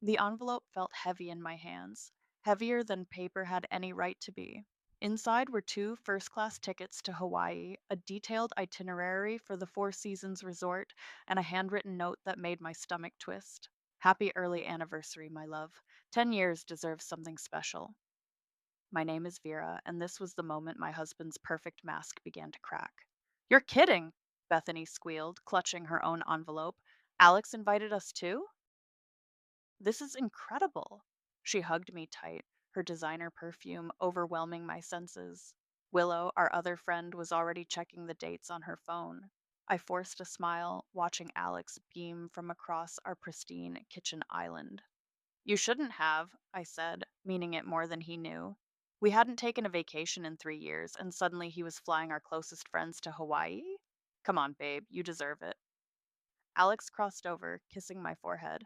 The envelope felt heavy in my hands, heavier than paper had any right to be. Inside were two first class tickets to Hawaii, a detailed itinerary for the Four Seasons Resort, and a handwritten note that made my stomach twist. Happy early anniversary, my love. 10 years deserves something special. My name is Vera, and this was the moment my husband's perfect mask began to crack. You're kidding, Bethany squealed, clutching her own envelope. Alex invited us too? This is incredible. She hugged me tight, her designer perfume overwhelming my senses. Willow, our other friend, was already checking the dates on her phone. I forced a smile, watching Alex beam from across our pristine kitchen island. You shouldn't have, I said, meaning it more than he knew. We hadn't taken a vacation in 3 years, and suddenly he was flying our closest friends to Hawaii? Come on, babe, you deserve it. Alex crossed over, kissing my forehead.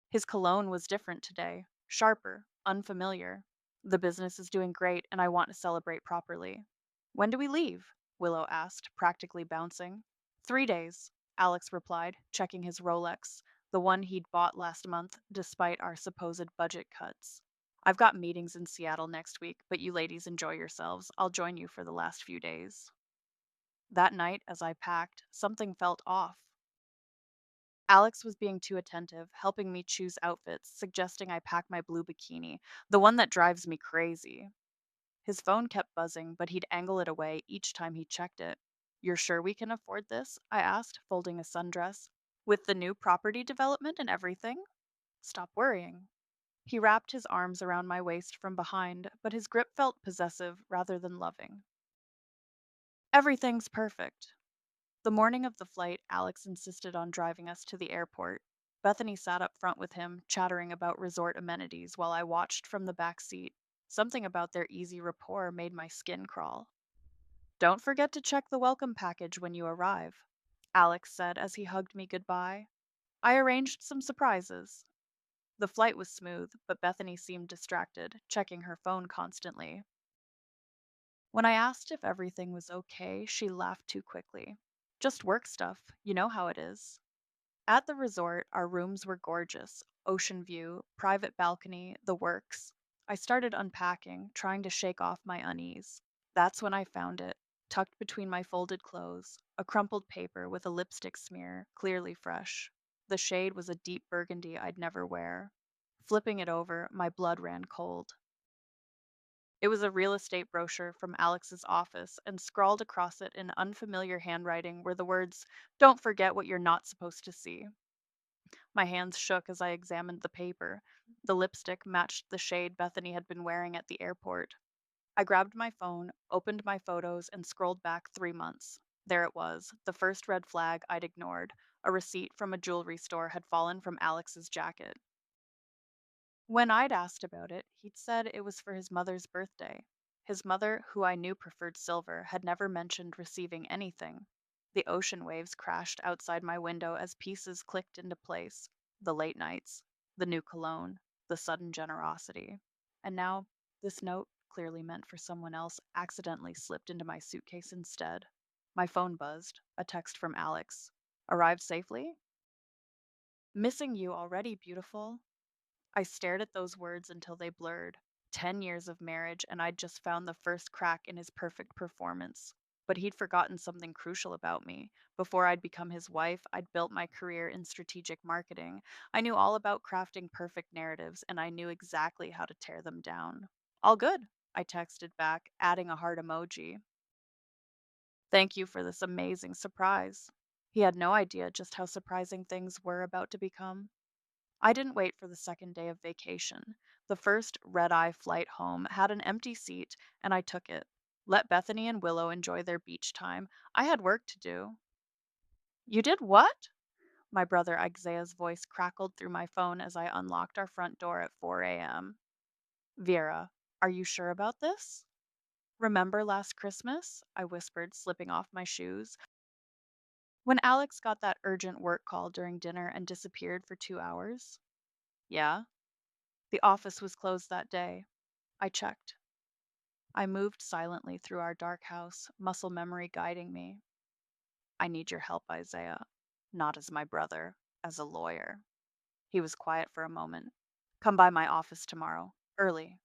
His cologne was different today, sharper, unfamiliar. The business is doing great, and I want to celebrate properly. When do we leave? Willow asked, practically bouncing. 3 days, Alex replied, checking his Rolex, the one he'd bought last month, despite our supposed budget cuts. I've got meetings in Seattle next week, but you ladies enjoy yourselves. I'll join you for the last few days. That night, as I packed, something felt off. Alex was being too attentive, helping me choose outfits, suggesting I pack my blue bikini, the one that drives me crazy. His phone kept buzzing, but he'd angle it away each time he checked it. You're sure we can afford this? I asked, folding a sundress. With the new property development and everything? Stop worrying. He wrapped his arms around my waist from behind, but his grip felt possessive rather than loving. Everything's perfect. The morning of the flight, Alex insisted on driving us to the airport. Bethany sat up front with him, chattering about resort amenities while I watched from the back seat. Something about their easy rapport made my skin crawl. Don't forget to check the welcome package when you arrive, Alex said as he hugged me goodbye. I arranged some surprises. The flight was smooth, but Bethany seemed distracted, checking her phone constantly. When I asked if everything was okay, she laughed too quickly. Just work stuff, you know how it is. At the resort, our rooms were gorgeous ocean view, private balcony, the works. I started unpacking, trying to shake off my unease. That's when I found it, tucked between my folded clothes, a crumpled paper with a lipstick smear, clearly fresh. The shade was a deep burgundy I'd never wear. Flipping it over, my blood ran cold. It was a real estate brochure from Alex's office, and scrawled across it in unfamiliar handwriting were the words, Don't forget what you're not supposed to see. My hands shook as I examined the paper. The lipstick matched the shade Bethany had been wearing at the airport. I grabbed my phone, opened my photos, and scrolled back 3 months. There it was, the first red flag I'd ignored. A receipt from a jewelry store had fallen from Alex's jacket. When I'd asked about it, he'd said it was for his mother's birthday. His mother, who I knew preferred silver, had never mentioned receiving anything. The ocean waves crashed outside my window as pieces clicked into place. The late nights, the new cologne, the sudden generosity. And now, this note, clearly meant for someone else, accidentally slipped into my suitcase instead. My phone buzzed, a text from Alex. Arrived safely? Missing you already, beautiful. I stared at those words until they blurred. 10 years of marriage, and I'd just found the first crack in his perfect performance. But he'd forgotten something crucial about me. Before I'd become his wife, I'd built my career in strategic marketing. I knew all about crafting perfect narratives, and I knew exactly how to tear them down. All good, I texted back, adding a heart emoji. Thank you for this amazing surprise. He had no idea just how surprising things were about to become. I didn't wait for the second day of vacation. The first red eye flight home had an empty seat, and I took it. Let Bethany and Willow enjoy their beach time. I had work to do. You did what? My brother Isaiah's voice crackled through my phone as I unlocked our front door at 4 a.m. Vera, are you sure about this? Remember last Christmas? I whispered, slipping off my shoes. When Alex got that urgent work call during dinner and disappeared for 2 hours? Yeah. The office was closed that day. I checked. I moved silently through our dark house, muscle memory guiding me. I need your help, Isaiah. Not as my brother, as a lawyer. He was quiet for a moment. Come by my office tomorrow, early.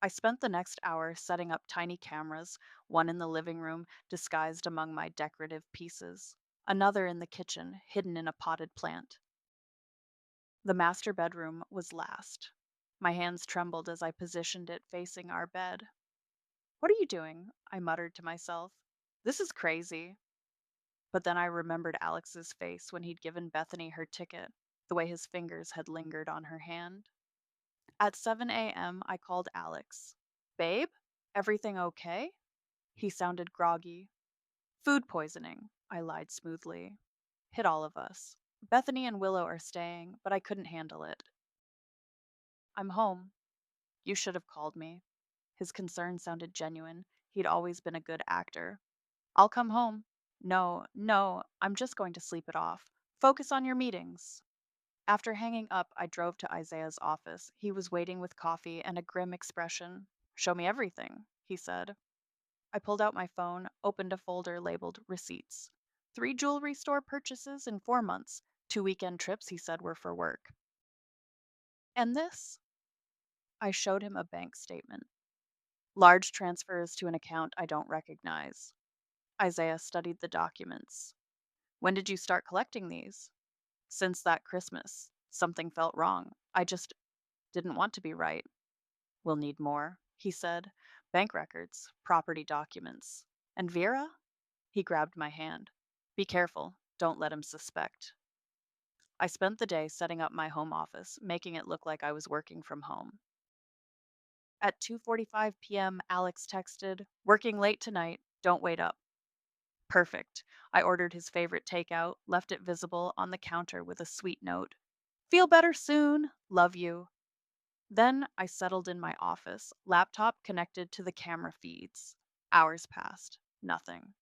I spent the next hour setting up tiny cameras, one in the living room, disguised among my decorative pieces, another in the kitchen, hidden in a potted plant. The master bedroom was last. My hands trembled as I positioned it facing our bed. What are you doing? I muttered to myself. This is crazy. But then I remembered Alex's face when he'd given Bethany her ticket, the way his fingers had lingered on her hand. At 7 a.m., I called Alex. Babe, everything okay? He sounded groggy. Food poisoning, I lied smoothly. Hit all of us. Bethany and Willow are staying, but I couldn't handle it. I'm home. You should have called me. His concern sounded genuine. He'd always been a good actor. I'll come home. No, no, I'm just going to sleep it off. Focus on your meetings. After hanging up, I drove to Isaiah's office. He was waiting with coffee and a grim expression. Show me everything, he said. I pulled out my phone, opened a folder labeled Receipts. 3 jewelry store purchases in 4 months. 2 weekend trips he said were for work. And this? I showed him a bank statement. Large transfers to an account I don't recognize. Isaiah studied the documents. When did you start collecting these? Since that Christmas. Something felt wrong. I just didn't want to be right. We'll need more, he said. Bank records, property documents. And Vera? He grabbed my hand. Be careful. Don't let him suspect. I spent the day setting up my home office, making it look like I was working from home. At 2:45 p.m., Alex texted, "Working late tonight. Don't wait up." Perfect. I ordered his favorite takeout, left it visible on the counter with a sweet note. Feel better soon. Love you. Then I settled in my office, laptop connected to the camera feeds. Hours passed. Nothing.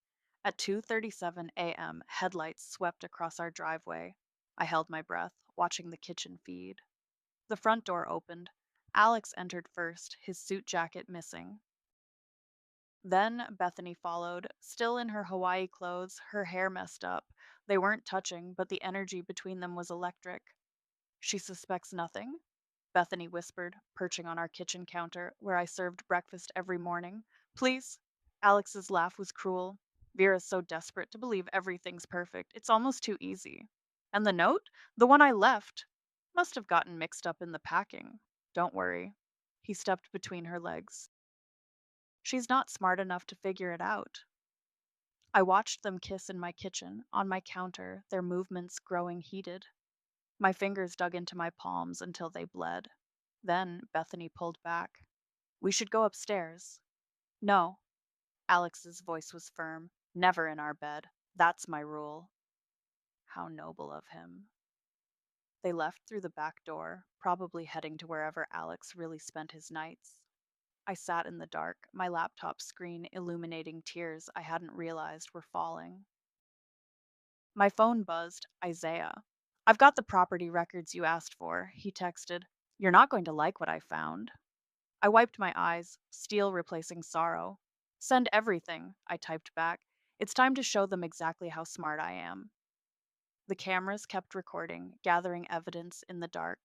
At 2:37 a.m., headlights swept across our driveway. I held my breath, watching the kitchen feed. The front door opened. Alex entered first, his suit jacket missing. Then Bethany followed, still in her Hawaii clothes, her hair messed up. They weren't touching, but the energy between them was electric. She suspects nothing? Bethany whispered, perching on our kitchen counter, where I served breakfast every morning. Please? Alex's laugh was cruel. Vera's so desperate to believe everything's perfect. It's almost too easy. And the note? The one I left. Must have gotten mixed up in the packing. Don't worry. He stepped between her legs. She's not smart enough to figure it out. I watched them kiss in my kitchen, on my counter, their movements growing heated. My fingers dug into my palms until they bled. Then Bethany pulled back. We should go upstairs. No. Alex's voice was firm. Never in our bed. That's my rule. How noble of him. They left through the back door, probably heading to wherever Alex really spent his nights. I sat in the dark, my laptop screen illuminating tears I hadn't realized were falling. My phone buzzed. Isaiah. I've got the property records you asked for, he texted. You're not going to like what I found. I wiped my eyes, steel replacing sorrow. Send everything, I typed back. It's time to show them exactly how smart I am. The cameras kept recording, gathering evidence in the dark.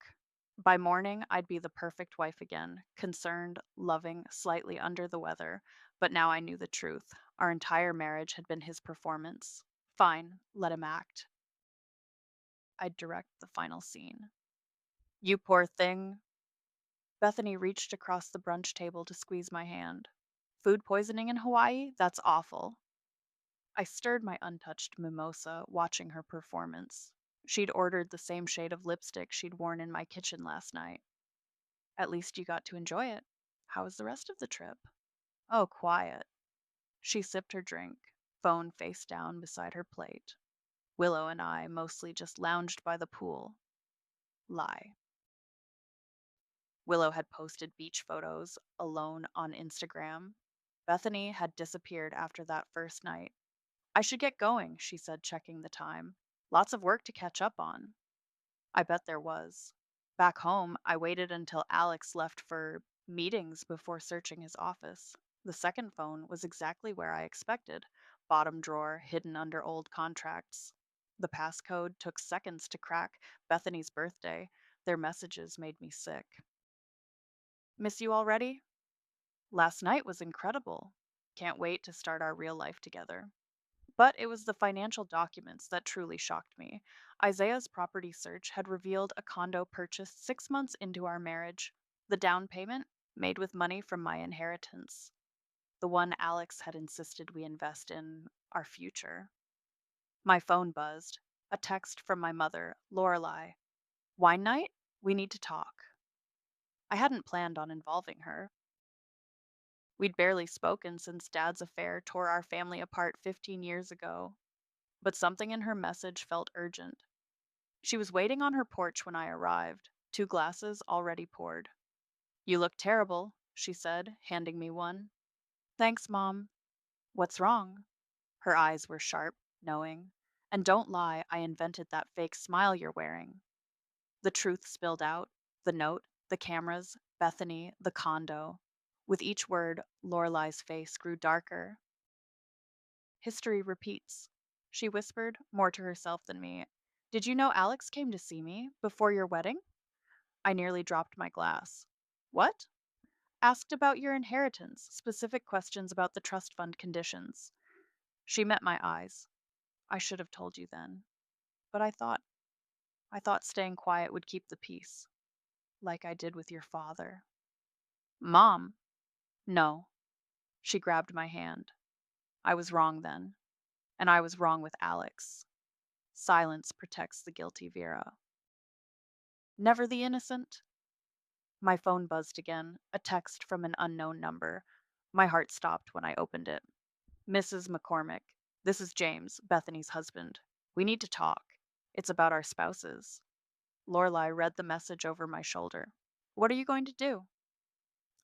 By morning, I'd be the perfect wife again, concerned, loving, slightly under the weather. But now I knew the truth. Our entire marriage had been his performance. Fine, let him act. I'd direct the final scene. You poor thing. Bethany reached across the brunch table to squeeze my hand. Food poisoning in Hawaii? That's awful. I stirred my untouched mimosa, watching her performance. She'd ordered the same shade of lipstick she'd worn in my kitchen last night. At least you got to enjoy it. How was the rest of the trip? Oh, quiet. She sipped her drink, phone face down beside her plate. Willow and I mostly just lounged by the pool. Lie. Willow had posted beach photos alone on Instagram. Bethany had disappeared after that first night. I should get going, she said, checking the time. Lots of work to catch up on. I bet there was. Back home, I waited until Alex left for meetings before searching his office. The second phone was exactly where I expected, bottom drawer, hidden under old contracts. The passcode took seconds to crack. Bethany's birthday. Their messages made me sick. Miss you already? Last night was incredible. Can't wait to start our real life together. But it was the financial documents that truly shocked me. Isaiah's property search had revealed a condo purchased 6 months into our marriage. The down payment made with money from my inheritance. The one Alex had insisted we invest in our future. My phone buzzed. A text from my mother, Lorelei. Wine night? We need to talk. I hadn't planned on involving her. We'd barely spoken since Dad's affair tore our family apart 15 years ago, but something in her message felt urgent. She was waiting on her porch when I arrived, 2 glasses already poured. You look terrible, she said, handing me one. Thanks, Mom. What's wrong? Her eyes were sharp, knowing. And don't lie, I invented that fake smile you're wearing. The truth spilled out, the note, the cameras, Bethany, the condo. With each word, Lorelei's face grew darker. History repeats, she whispered, more to herself than me. Did you know Alex came to see me before your wedding? I nearly dropped my glass. What? Asked about your inheritance, specific questions about the trust fund conditions. She met my eyes. I should have told you then. But I thought staying quiet would keep the peace, like I did with your father. Mom? No. She grabbed my hand. I was wrong then, and I was wrong with Alex. Silence protects the guilty, Vera. Never the innocent? My phone buzzed again, a text from an unknown number. My heart stopped when I opened it. Mrs. McCormick, this is James, Bethany's husband. We need to talk. It's about our spouses. Lorelei read the message over my shoulder. What are you going to do?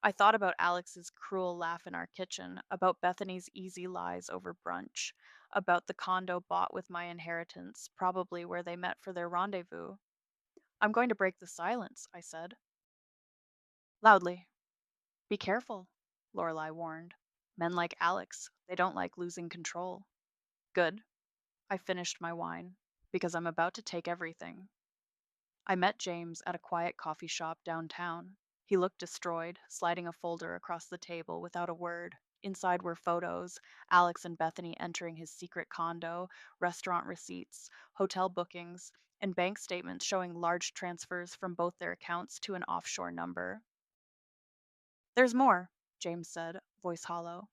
I thought about Alex's cruel laugh in our kitchen, about Bethany's easy lies over brunch, about the condo bought with my inheritance, probably where they met for their rendezvous. I'm going to break the silence, I said. Loudly. Be careful, Lorelei warned. Men like Alex, they don't like losing control. Good. I finished my wine, because I'm about to take everything. I met James at a quiet coffee shop downtown. He looked destroyed, sliding a folder across the table without a word. Inside were photos, Alex and Bethany entering his secret condo, restaurant receipts, hotel bookings, and bank statements showing large transfers from both their accounts to an offshore number. There's more, James said, voice hollow.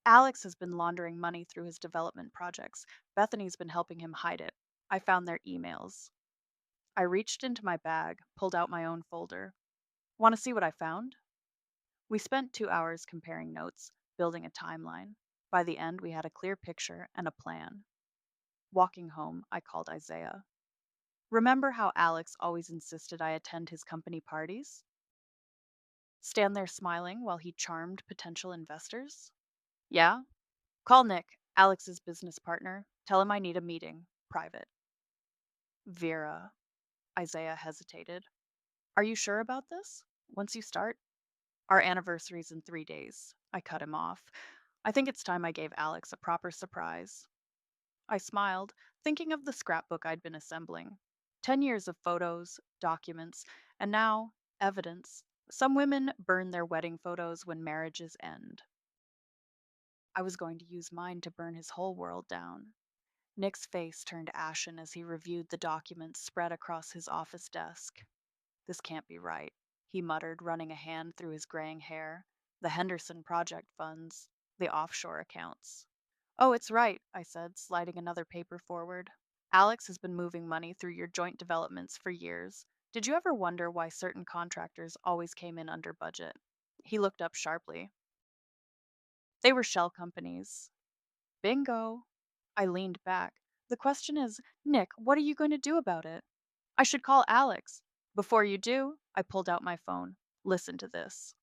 Alex has been laundering money through his development projects. Bethany's been helping him hide it. I found their emails. I reached into my bag, pulled out my own folder. Want to see what I found? We spent 2 hours comparing notes, building a timeline. By the end, we had a clear picture and a plan. Walking home, I called Isaiah. Remember how Alex always insisted I attend his company parties? Stand there smiling while he charmed potential investors? Yeah? Call Nick, Alex's business partner. Tell him I need a meeting. Private. Vera. Isaiah hesitated. Are you sure about this? Once you start? Our anniversary's in 3 days. I cut him off. I think it's time I gave Alex a proper surprise. I smiled, thinking of the scrapbook I'd been assembling. 10 years of photos, documents, and now, evidence. Some women burn their wedding photos when marriages end. I was going to use mine to burn his whole world down. Nick's face turned ashen as he reviewed the documents spread across his office desk. This can't be right, he muttered, running a hand through his graying hair. The Henderson project funds, the offshore accounts. Oh, it's right, I said, sliding another paper forward. Alex has been moving money through your joint developments for years. Did you ever wonder why certain contractors always came in under budget? He looked up sharply. They were shell companies. Bingo. I leaned back. The question is, Nick, what are you going to do about it? I should call Alex. Before you do, I pulled out my phone. Listen to this.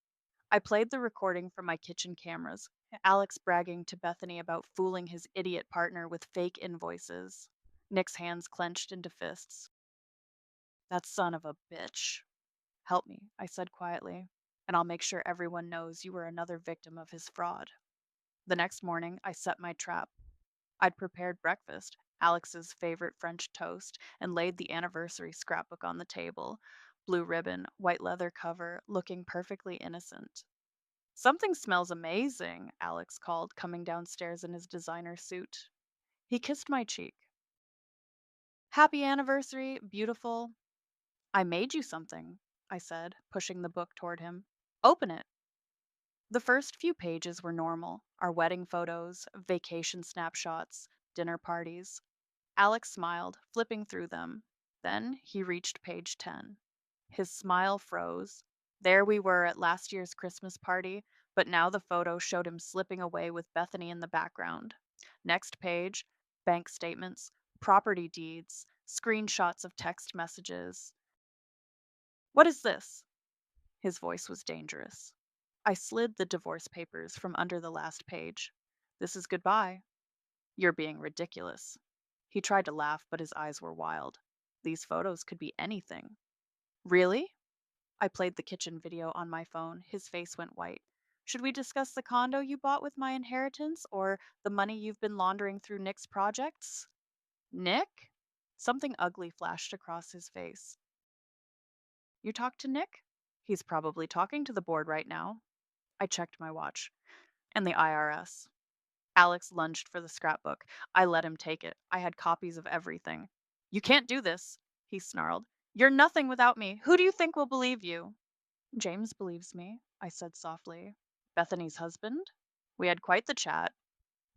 I played the recording from my kitchen cameras, Alex bragging to Bethany about fooling his idiot partner with fake invoices. Nick's hands clenched into fists. That son of a bitch. Help me, I said quietly, and I'll make sure everyone knows you were another victim of his fraud. The next morning, I set my trap. I'd prepared breakfast, Alex's favorite French toast, and laid the anniversary scrapbook on the table. Blue ribbon, white leather cover, looking perfectly innocent. Something smells amazing, Alex called, coming downstairs in his designer suit. He kissed my cheek. Happy anniversary, beautiful. I made you something, I said, pushing the book toward him. Open it. The first few pages were normal, our wedding photos, vacation snapshots, dinner parties. Alex smiled, flipping through them. Then he reached page 10. His smile froze. There we were at last year's Christmas party, but now the photo showed him slipping away with Bethany in the background. Next page, bank statements, property deeds, screenshots of text messages. What is this? His voice was dangerous. I slid the divorce papers from under the last page. This is goodbye. You're being ridiculous. He tried to laugh, but his eyes were wild. These photos could be anything. Really? I played the kitchen video on my phone. His face went white. Should we discuss the condo you bought with my inheritance or the money you've been laundering through Nick's projects? Nick? Something ugly flashed across his face. You talked to Nick? He's probably talking to the board right now. I checked my watch. And the IRS. Alex lunged for the scrapbook. I let him take it. I had copies of everything. You can't do this, he snarled. You're nothing without me. Who do you think will believe you? James believes me, I said softly. Bethany's husband? We had quite the chat.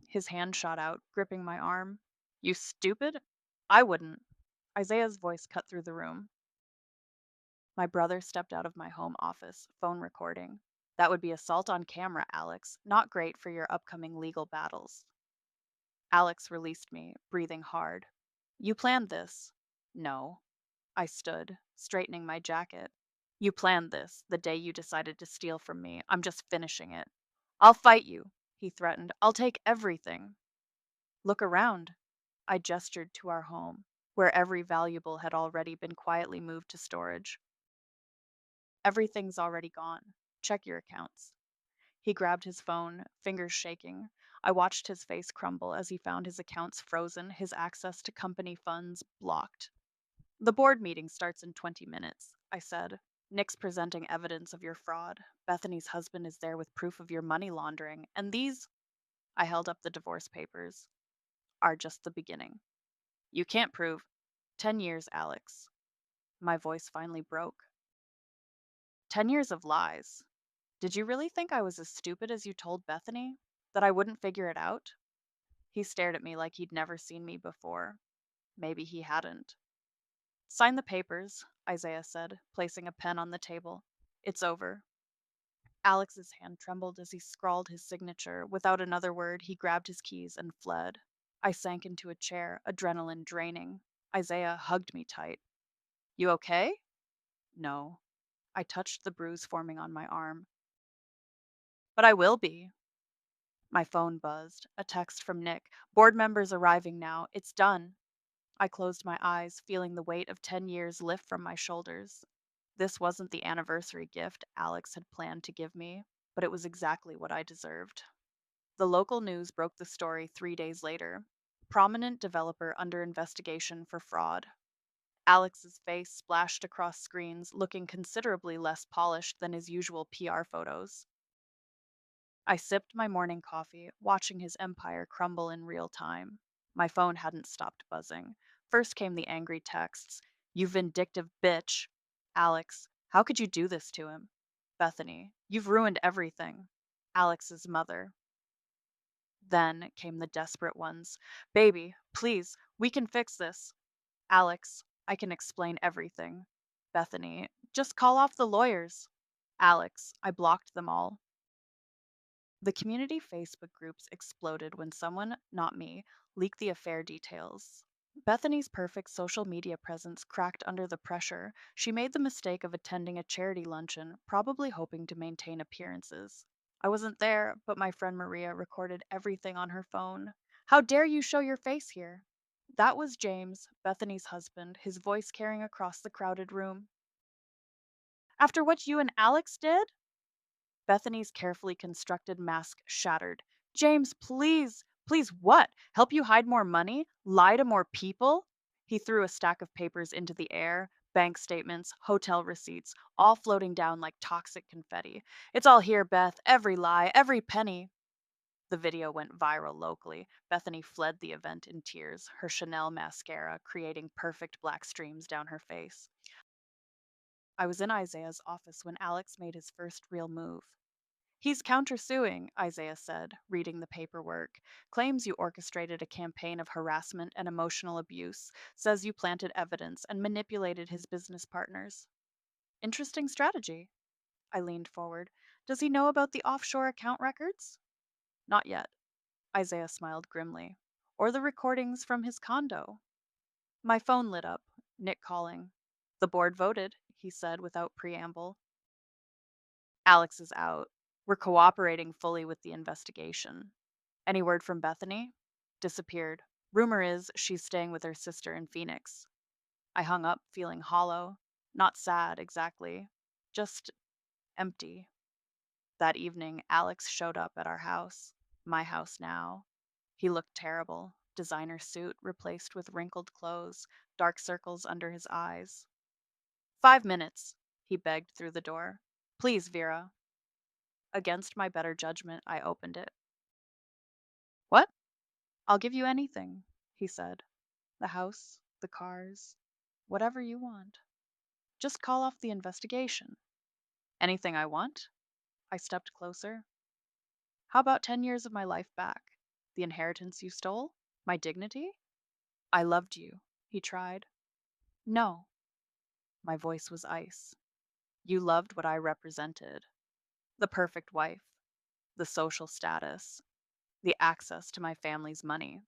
His hand shot out, gripping my arm. You stupid? I wouldn't. Isaiah's voice cut through the room. My brother stepped out of my home office, phone recording. That would be assault on camera, Alex. Not great for your upcoming legal battles. Alex released me, breathing hard. You planned this? No. I stood, straightening my jacket. You planned this, the day you decided to steal from me. I'm just finishing it. I'll fight you, he threatened. I'll take everything. Look around. I gestured to our home, where every valuable had already been quietly moved to storage. Everything's already gone. Check your accounts. He grabbed his phone, fingers shaking. I watched his face crumble as he found his accounts frozen, his access to company funds blocked. The board meeting starts in 20 minutes, I said. Nick's presenting evidence of your fraud. Bethany's husband is there with proof of your money laundering. And these, I held up the divorce papers, are just the beginning. You can't prove. 10 years, Alex. My voice finally broke. 10 years of lies. Did you really think I was as stupid as you told Bethany? That I wouldn't figure it out? He stared at me like he'd never seen me before. Maybe he hadn't. Sign the papers, Isaiah said, placing a pen on the table. It's over. Alex's hand trembled as he scrawled his signature. Without another word, he grabbed his keys and fled. I sank into a chair, adrenaline draining. Isaiah hugged me tight. You okay? No. I touched the bruise forming on my arm. But I will be. My phone buzzed. A text from Nick. Board members arriving now. It's done. I closed my eyes, feeling the weight of 10 years lift from my shoulders. This wasn't the anniversary gift Alex had planned to give me, but it was exactly what I deserved. The local news broke the story 3 days later. Prominent developer under investigation for fraud. Alex's face splashed across screens, looking considerably less polished than his usual PR photos. I sipped my morning coffee, watching his empire crumble in real time. My phone hadn't stopped buzzing. First came the angry texts. You vindictive bitch. Alex, how could you do this to him? Bethany, you've ruined everything. Alex's mother. Then came the desperate ones. Baby, please, we can fix this. Alex, I can explain everything. Bethany, just call off the lawyers. Alex, I blocked them all. The community Facebook groups exploded when someone, not me, leaked the affair details. Bethany's perfect social media presence cracked under the pressure. She made the mistake of attending a charity luncheon, probably hoping to maintain appearances. I wasn't there, but my friend Maria recorded everything on her phone. How dare you show your face here? That was James, Bethany's husband, his voice carrying across the crowded room. After what you and Alex did? Bethany's carefully constructed mask shattered. James, please! Please what? Help you hide more money? Lie to more people? He threw a stack of papers into the air, bank statements, hotel receipts, all floating down like toxic confetti. It's all here, Beth. Every lie, every penny. The video went viral locally. Bethany fled the event in tears, her Chanel mascara creating perfect black streams down her face. I was in Isaiah's office when Alex made his first real move. He's countersuing, Isaiah said, reading the paperwork. Claims you orchestrated a campaign of harassment and emotional abuse, says you planted evidence and manipulated his business partners. Interesting strategy. I leaned forward. Does he know about the offshore account records? Not yet, Isaiah smiled grimly. Or the recordings from his condo. My phone lit up, Nick calling. The board voted, he said without preamble. Alex is out. We're cooperating fully with the investigation. Any word from Bethany? Disappeared. Rumor is she's staying with her sister in Phoenix. I hung up, feeling hollow. Not sad, exactly. Just empty. That evening, Alex showed up at our house. My house now. He looked terrible. Designer suit replaced with wrinkled clothes, dark circles under his eyes. 5 minutes, he begged through the door. Please, Vera. Against my better judgment, I opened it. What? I'll give you anything, he said. The house, the cars, whatever you want. Just call off the investigation. Anything I want? I stepped closer. How about 10 years of my life back? The inheritance you stole? My dignity? I loved you, he tried. No. My voice was ice. You loved what I represented. The perfect wife, the social status, the access to my family's money.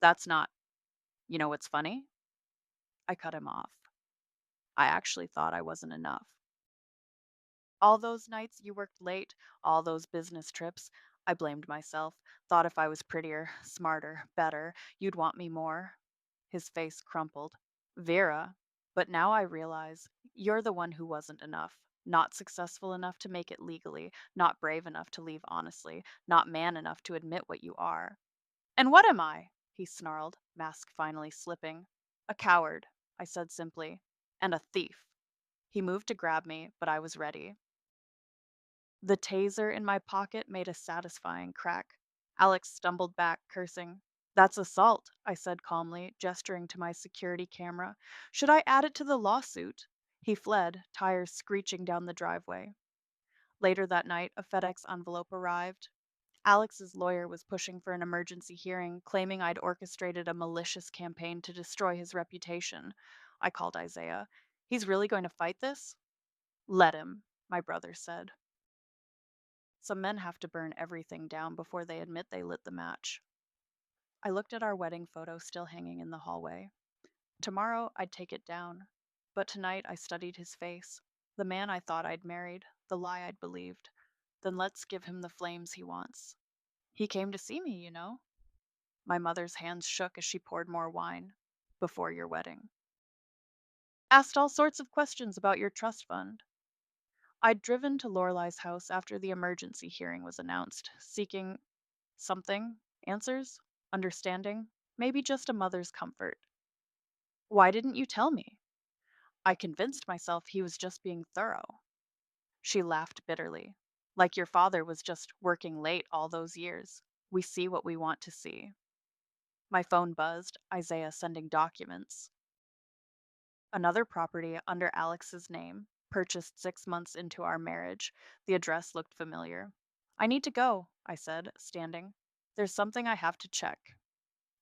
That's not, you know what's funny? I cut him off. I actually thought I wasn't enough. All those nights you worked late, all those business trips, I blamed myself, thought if I was prettier, smarter, better, you'd want me more. His face crumpled. Vera, but now I realize you're the one who wasn't enough. Not successful enough to make it legally, not brave enough to leave honestly, not man enough to admit what you are. And what am I? He snarled, mask finally slipping. A coward, I said simply, and a thief. He moved to grab me, but I was ready. The taser in my pocket made a satisfying crack. Alex stumbled back, cursing. That's assault, I said calmly, gesturing to my security camera. Should I add it to the lawsuit? He fled, tires screeching down the driveway. Later that night, a FedEx envelope arrived. Alex's lawyer was pushing for an emergency hearing, claiming I'd orchestrated a malicious campaign to destroy his reputation. I called Isaiah. He's really going to fight this? Let him, my brother said. Some men have to burn everything down before they admit they lit the match. I looked at our wedding photo still hanging in the hallway. Tomorrow I'd take it down. But tonight I studied his face. The man I thought I'd married, the lie I'd believed. Then let's give him the flames he wants. He came to see me, you know. My mother's hands shook as she poured more wine. Before your wedding. Asked all sorts of questions about your trust fund. I'd driven to Lorelei's house after the emergency hearing was announced, seeking something, answers, understanding, maybe just a mother's comfort. Why didn't you tell me? I convinced myself he was just being thorough. She laughed bitterly. Like your father was just working late all those years. We see what we want to see. My phone buzzed, Isaiah sending documents. Another property under Alex's name, purchased 6 months into our marriage. The address looked familiar. I need to go, I said, standing. There's something I have to check.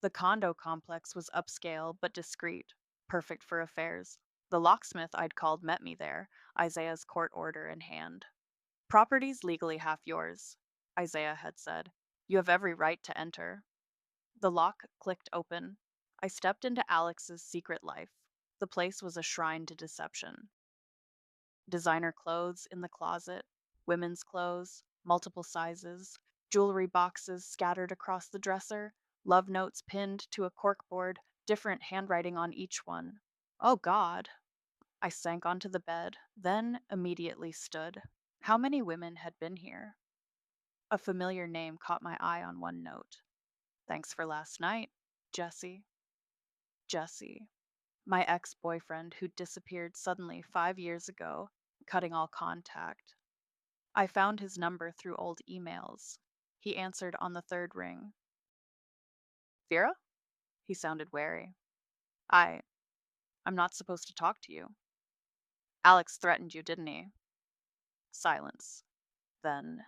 The condo complex was upscale but discreet, perfect for affairs. The locksmith I'd called met me there, Isaiah's court order in hand. Property's legally half yours, Isaiah had said. You have every right to enter. The lock clicked open. I stepped into Alex's secret life. The place was a shrine to deception. Designer clothes in the closet, women's clothes, multiple sizes, jewelry boxes scattered across the dresser, love notes pinned to a corkboard, different handwriting on each one. Oh God! I sank onto the bed, then immediately stood. How many women had been here? A familiar name caught my eye on one note. Thanks for last night, Jesse. Jesse, my ex boyfriend who disappeared suddenly 5 years ago, cutting all contact. I found his number through old emails. He answered on the third ring. Vera? He sounded wary. I. I'm not supposed to talk to you. Alex threatened you, didn't he? Silence. Then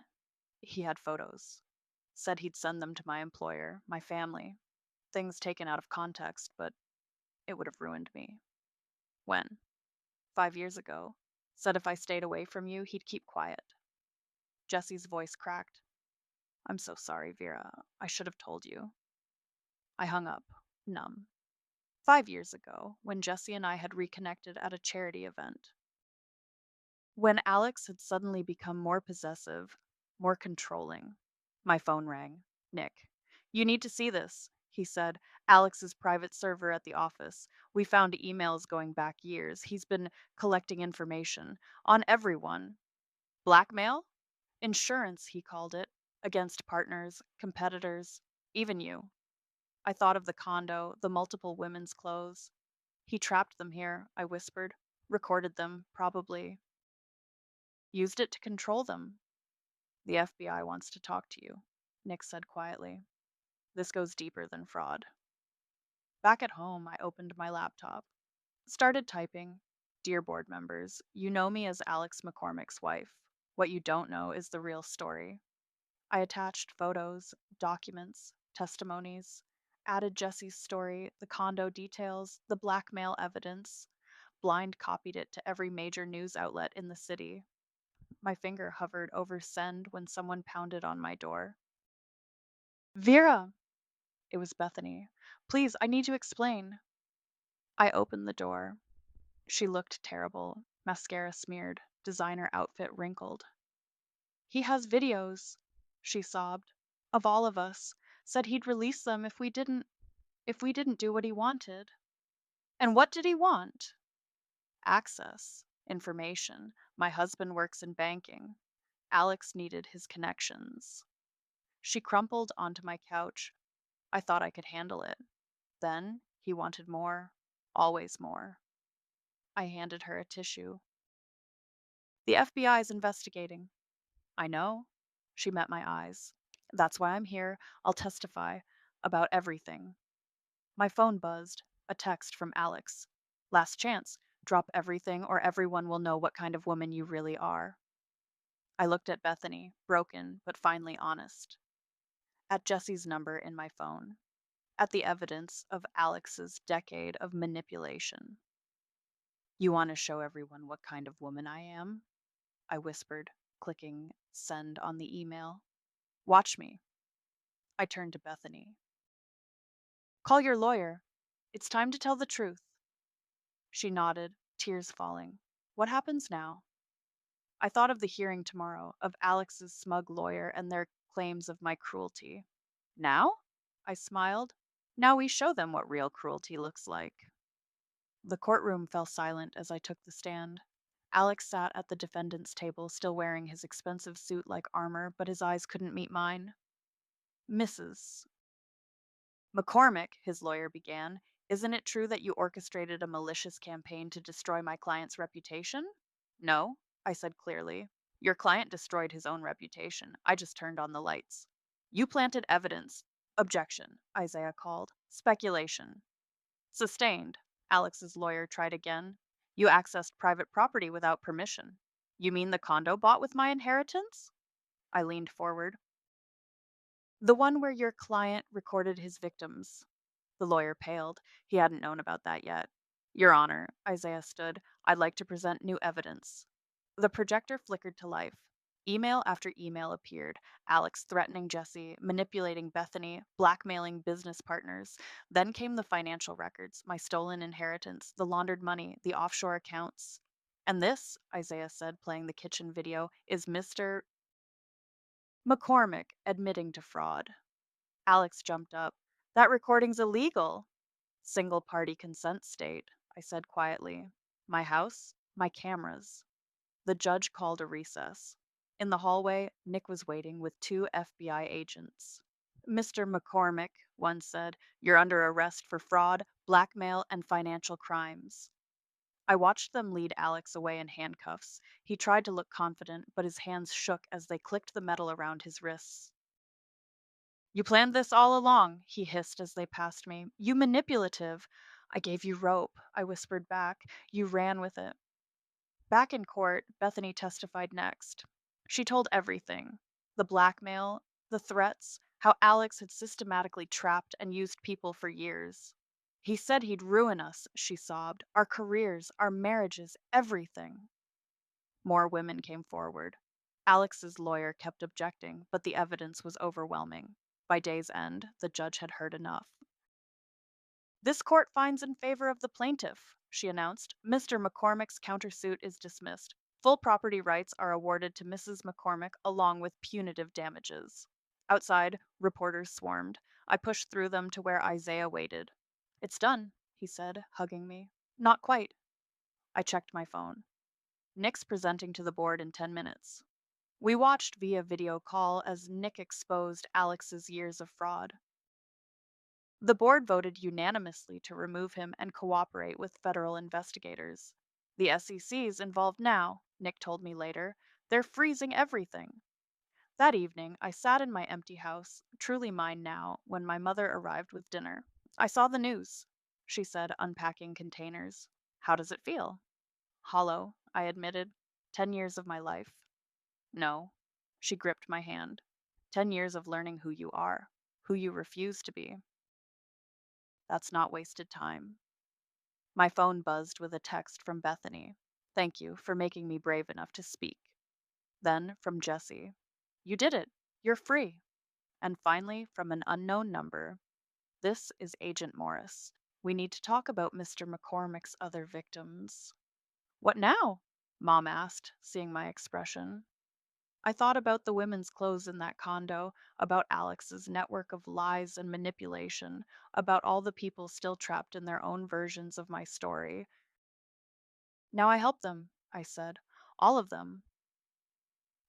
he had photos. Said he'd send them to my employer, my family. Things taken out of context, but it would have ruined me. When? 5 years ago. Said if I stayed away from you, he'd keep quiet. Jesse's voice cracked. I'm so sorry, Vera. I should have told you. I hung up, numb. 5 years ago, when Jesse and I had reconnected at a charity event. When Alex had suddenly become more possessive, more controlling. My phone rang. Nick. You need to see this, he said. Alex's private server at the office. We found emails going back years. He's been collecting information on everyone. Blackmail? Insurance, he called it, against partners, competitors, even you. I thought of the condo, the multiple women's clothes. He trapped them here, I whispered. Recorded them, probably. Used it to control them. The FBI wants to talk to you, Nick said quietly. This goes deeper than fraud. Back at home, I opened my laptop. Started typing. Dear board members, you know me as Alex McCormick's wife. What you don't know is the real story. I attached photos, documents, testimonies, added Jesse's story, the condo details, the blackmail evidence, blind copied it to every major news outlet in the city. My finger hovered over send when someone pounded on my door. Vera! It was Bethany. Please, I need to explain. I opened the door. She looked terrible, mascara smeared, designer outfit wrinkled. He has videos, she sobbed, of all of us. Said he'd release them if we didn't do what he wanted. And what did he want? Access, information. My husband works in banking. Alex needed his connections. She crumpled onto my couch. I thought I could handle it. Then he wanted more, always more. I handed her a tissue. The FBI is investigating. I know. She met my eyes. That's why I'm here. I'll testify about everything. My phone buzzed. A text from Alex. Last chance. Drop everything or everyone will know what kind of woman you really are. I looked at Bethany, broken but finally honest. At Jesse's number in my phone. At the evidence of Alex's decade of manipulation. You want to show everyone what kind of woman I am? I whispered, clicking send on the email. Watch me. I turned to Bethany. Call your lawyer. It's time to tell the truth. She nodded, tears falling. What happens now? I thought of the hearing tomorrow, of Alex's smug lawyer and their claims of my cruelty. Now? I smiled. Now we show them what real cruelty looks like. The courtroom fell silent as I took the stand. Alex sat at the defendant's table, still wearing his expensive suit like armor, but his eyes couldn't meet mine. Mrs. McCormick, his lawyer began, isn't it true that you orchestrated a malicious campaign to destroy my client's reputation? No, I said clearly. Your client destroyed his own reputation. I just turned on the lights. You planted evidence. Objection, Isaiah called. Speculation. Sustained. Alex's lawyer tried again. You accessed private property without permission. You mean the condo bought with my inheritance? I leaned forward. The one where your client recorded his victims. The lawyer paled. He hadn't known about that yet. Your Honor, Isaiah stood. I'd like to present new evidence. The projector flickered to life. Email after email appeared. Alex threatening Jesse, manipulating Bethany, blackmailing business partners. Then came the financial records, my stolen inheritance, the laundered money, the offshore accounts. And this, Isaiah said, playing the kitchen video, is Mr. McCormick admitting to fraud. Alex jumped up. That recording's illegal. Single party consent state, I said quietly. My house, my cameras. The judge called a recess. In the hallway, Nick was waiting with two FBI agents. Mr. McCormick once said, "You're under arrest for fraud, blackmail, and financial crimes." I watched them lead Alex away in handcuffs. He tried to look confident, but his hands shook as they clicked the metal around his wrists. "You planned this all along," he hissed as they passed me. "You manipulative." "I gave you rope," I whispered back. "You ran with it." Back in court, Bethany testified next. She told everything: the blackmail, the threats, how Alex had systematically trapped and used people for years. "He said he'd ruin us," she sobbed. "Our careers, our marriages, everything." More women came forward. Alex's lawyer kept objecting, but the evidence was overwhelming. By day's end, the judge had heard enough. "This court finds in favor of the plaintiff," she announced. "Mr. McCormick's countersuit is dismissed. Full property rights are awarded to Mrs. McCormick along with punitive damages." Outside, reporters swarmed. I pushed through them to where Isaiah waited. "It's done," he said, hugging me. "Not quite." I checked my phone. "Nick's presenting to the board in 10 minutes." We watched via video call as Nick exposed Alex's years of fraud. The board voted unanimously to remove him and cooperate with federal investigators. "The SEC's involved now," Nick told me later. "They're freezing everything." That evening, I sat in my empty house, truly mine now, when my mother arrived with dinner. "I saw the news," she said, unpacking containers. "How does it feel?" "Hollow," I admitted. 10 years of my life. "No." She gripped my hand. 10 years of learning who you are, who you refuse to be. That's not wasted time. My phone buzzed with a text from Bethany. "Thank you for making me brave enough to speak." Then from Jesse. "You did it. You're free." And finally from an unknown number. "This is Agent Morris. We need to talk about Mr. McCormick's other victims." "What now?" Mom asked, seeing my expression. I thought about the women's clothes in that condo, about Alex's network of lies and manipulation, about all the people still trapped in their own versions of my story. "Now I help them," I said. "All of them."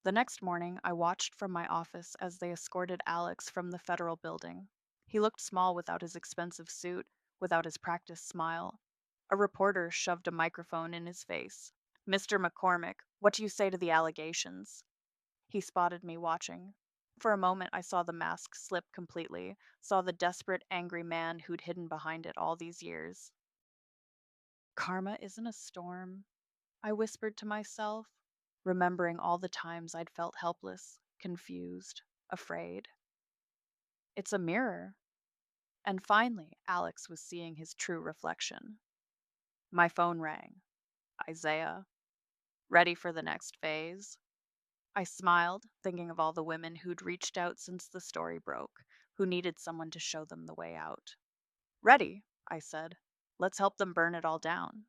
The next morning, I watched from my office as they escorted Alex from the federal building. He looked small without his expensive suit, without his practiced smile. A reporter shoved a microphone in his face. "Mr. McCormick, what do you say to the allegations?" He spotted me watching. For a moment, I saw the mask slip completely, saw the desperate, angry man who'd hidden behind it all these years. "Karma isn't a storm," I whispered to myself, remembering all the times I'd felt helpless, confused, afraid. "It's a mirror." And finally, Alex was seeing his true reflection. My phone rang. Isaiah. "Ready for the next phase?" I smiled, thinking of all the women who'd reached out since the story broke, who needed someone to show them the way out. "Ready," I said. "Let's help them burn it all down."